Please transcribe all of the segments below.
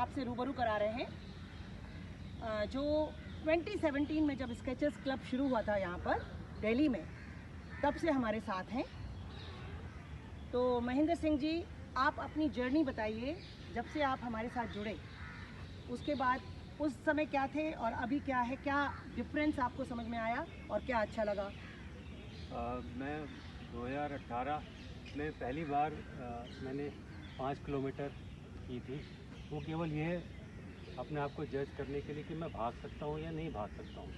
आपसे रूबरू करा रहे हैं जो 2017 में जब स्केचर्स क्लब शुरू हुआ था यहाँ पर दिल्ली में, तब से हमारे साथ हैं। तो महेंद्र सिंह जी, आप अपनी जर्नी बताइए, जब से आप हमारे साथ जुड़े उसके बाद उस समय क्या थे और अभी क्या है, क्या डिफरेंस आपको समझ में आया और क्या अच्छा लगा? मैं 2018 में पहली बार मैंने 5 किलोमीटर की थी। वो केवल ये अपने आप को जज करने के लिए कि मैं भाग सकता हूँ या नहीं भाग सकता हूँ।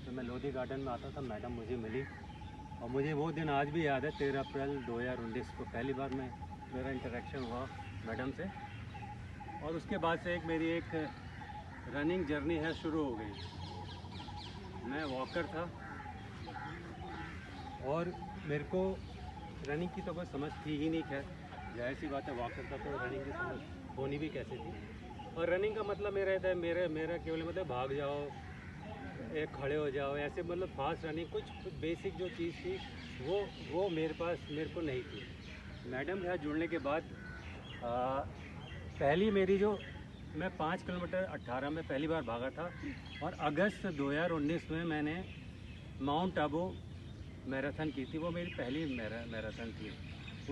तो मैं लोधी गार्डन में आता था, मैडम मुझे मिली और मुझे वो दिन आज भी याद है, 13 अप्रैल 2019 को पहली बार मेरा इंटरेक्शन हुआ मैडम से। और उसके बाद से मेरी एक रनिंग जर्नी है शुरू हो गई। मैं वॉकर था और मेरे को रनिंग की तो कोई समझ थी ही नहीं। खैर जाहिर सी बात है, वॉकर था तो रनिंग की समझ होनी भी कैसे थी। और रनिंग का मतलब मेरा केवल मतलब भाग जाओ, एक खड़े हो जाओ, ऐसे मतलब फास्ट रनिंग कुछ बेसिक जो चीज़ थी वो मेरे को नहीं थी। मैडम के साथ जुड़ने के बाद पहली मेरी जो मैं 5 किलोमीटर 18 में पहली बार भागा था और अगस्त 2019 में मैंने माउंट आबू मैराथन की थी। वो मेरी पहली मैराथन थी।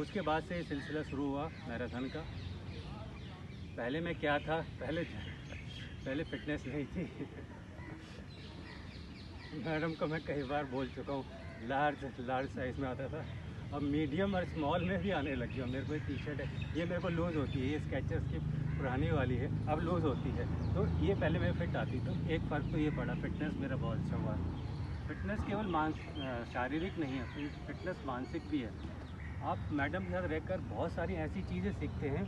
उसके बाद से ये सिलसिला शुरू हुआ मैराथन का। पहले मैं क्या था, पहले फिटनेस नहीं थी। मैडम को मैं कई बार बोल चुका हूँ, लार्ज साइज़ में आता था, अब मीडियम और स्मॉल में भी आने लग गया। मेरे को टी शर्ट है, ये मेरे को लूज़ होती है, ये स्केचर्स की पुरानी वाली है, अब लूज़ होती है। तो ये पहले मैं फिट आती। तो एक फ़र्क तो ये पड़ा, फिटनेस मेरा बहुत अच्छा हुआ। फिटनेस केवल शारीरिक नहीं है, फिटनेस मानसिक भी है। आप मैडम के साथ रहकर बहुत सारी ऐसी चीज़ें सीखते हैं।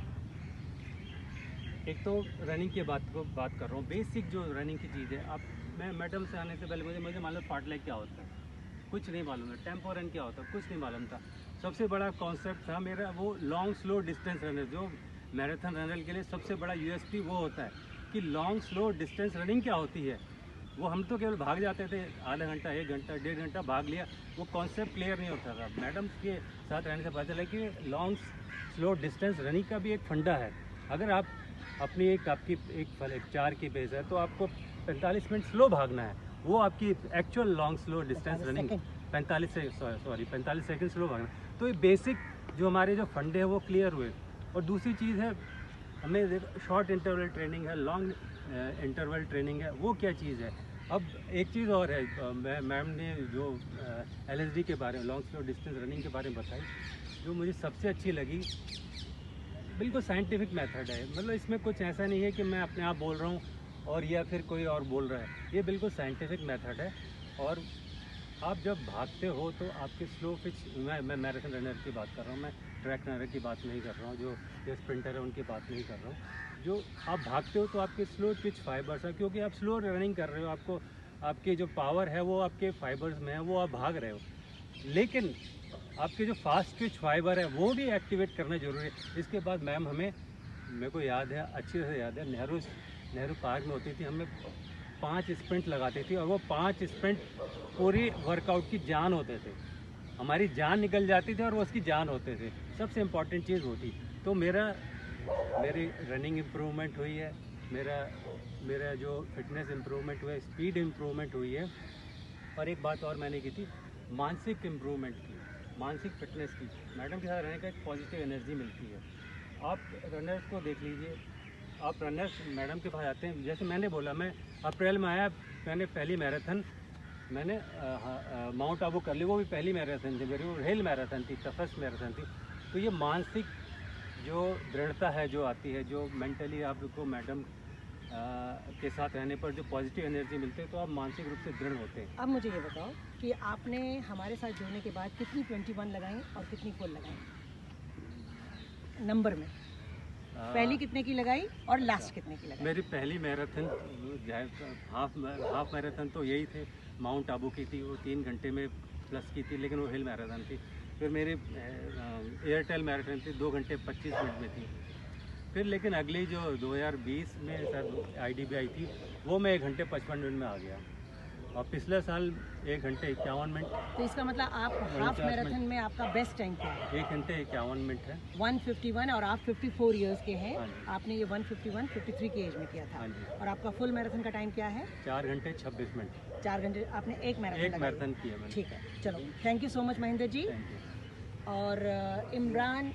एक तो रनिंग की बात कर रहा हूँ, बेसिक जो रनिंग की चीज़ है। मैं मैडम से आने से पहले मुझे मालूम फार्टलैग क्या होता है, कुछ नहीं मालूम था। टेम्पो रन क्या होता है, कुछ नहीं मालूम था। सबसे बड़ा कॉन्सेप्ट था मेरा वो लॉन्ग स्लो डिस्टेंस रनर। जो मैराथन रनर के लिए सबसे बड़ा यूएसपी वो होता है कि लॉन्ग स्लो डिस्टेंस रनिंग क्या होती है। वो हम तो केवल भाग जाते थे, आधा घंटा, 1 घंटा, 1.5 घंटा भाग लिया, वो कॉन्सेप्ट क्लियर नहीं होता था। मैडम के साथ रहने से पता चला कि लॉन्ग स्लो डिस्टेंस रनिंग का भी एक फंडा है। अगर आप अपनी आपकी एक 4 की बेस है तो आपको 45 मिनट स्लो भागना है। वो आपकी actual long slow distance running 45 second slow भागना। तो ये बेसिक जो हमारे जो फंडे हैं वो क्लियर हुए। और दूसरी चीज़ है, हमें शॉर्ट इंटरवल ट्रेनिंग है, लॉन्ग इंटरवल ट्रेनिंग है। वो क्या चीज़ है? अब एक चीज़ और है, मैम ने जो LSD के बारे में, लॉन्ग स्लो डिस्टेंस रनिंग के बारे में बताई, जो मुझे सबसे अच्छी लगी, बिल्कुल साइंटिफिक मेथड है। मतलब इसमें कुछ ऐसा नहीं है कि मैं अपने आप बोल रहा हूँ और या फिर कोई और बोल रहा है। ये बिल्कुल साइंटिफिक मेथड है। और आप जब भागते हो तो आपके स्लो पिच, मैं मैराथन रनर की बात कर रहा हूँ, मैं ट्रैक रनर की बात नहीं कर रहा हूँ, जो स्प्रिंटर है उनकी बात नहीं कर रहा हूँ। जो आप भागते हो तो आपके स्लो पिच फाइबर्स है, क्योंकि आप स्लो रनिंग कर रहे हो, आपको आपकी जो पावर है वो आपके फाइबर्स में है, वो आप भाग रहे हो। लेकिन आपके जो फास्ट ट्विच फाइबर है वो भी एक्टिवेट करना जरूरी है। इसके बाद मैम मेरे को याद है, अच्छी तरह याद है, नेहरू पार्क में होती थी, हमें 5 स्प्रिंट लगाती थी और वो 5 स्प्रिंट पूरी वर्कआउट की जान होते थे। हमारी जान निकल जाती थी और वो उसकी जान होते थे। सबसे इम्पॉर्टेंट चीज़ होती। तो मेरी रनिंग इम्प्रूवमेंट हुई है, मेरा जो फिटनेस इम्प्रूवमेंट हुआ है, स्पीड इम्प्रूवमेंट हुई है। और एक बात और मैंने की थी, मानसिक इम्प्रूवमेंट की, मानसिक फिटनेस की। मैडम के साथ रहने का एक पॉजिटिव एनर्जी मिलती है। आप रनर्स को देख लीजिए, आप रनर्स मैडम के पास आते हैं। जैसे मैंने बोला, मैं अप्रैल में आया, मैंने पहली मैराथन मैंने माउंट आबू कर ली, वो भी पहली मैराथन थी मेरी, वो हिल मैराथन थी, टफेस्ट मैराथन थी। तो ये मानसिक जो दृढ़ता है जो आती है, जो मेंटली आपको मैडम के साथ रहने पर जो पॉजिटिव एनर्जी मिलती है, तो आप मानसिक रूप से दृढ़ होते हैं। अब मुझे ये बताओ कि आपने हमारे साथ जुड़ने के बाद कितनी 21 लगाई और कितनी फुल लगाई नंबर में? पहली कितने की लगाई और लास्ट कितने की लगाई? मेरी पहली मैराथन हाफ मैराथन तो यही थे, माउंट आबू की थी, वो 3 घंटे में प्लस की थी, लेकिन वो हिल मैराथन थी। फिर मेरी एयरटेल मैराथन थी, 2 घंटे 25 मिनट में थी। फिर लेकिन अगली जो 2020 में सर IDBI थी, वो मैं 1 घंटे 55 मिनट में आ गया। और पिछले साल 1 घंटे 51 मिनट। तो इसका मतलब आप हाफ मैराथन में आपका बेस्ट टाइम क्या है? 1 घंटे 51 मिनट है। 151 और आप 54 इयर्स के हैं। हाँ जी। आपने ये 151 53 की एज में किया था। हाँ जी। और आपका फुल मैराथन का टाइम क्या है? 4 घंटे 26 मिनट। 4 घंटे आपने एक मैराथन मैराथन किया मैंने। ठीक है, चलो thank you so much Mahendra ji. Thank you. और इमरान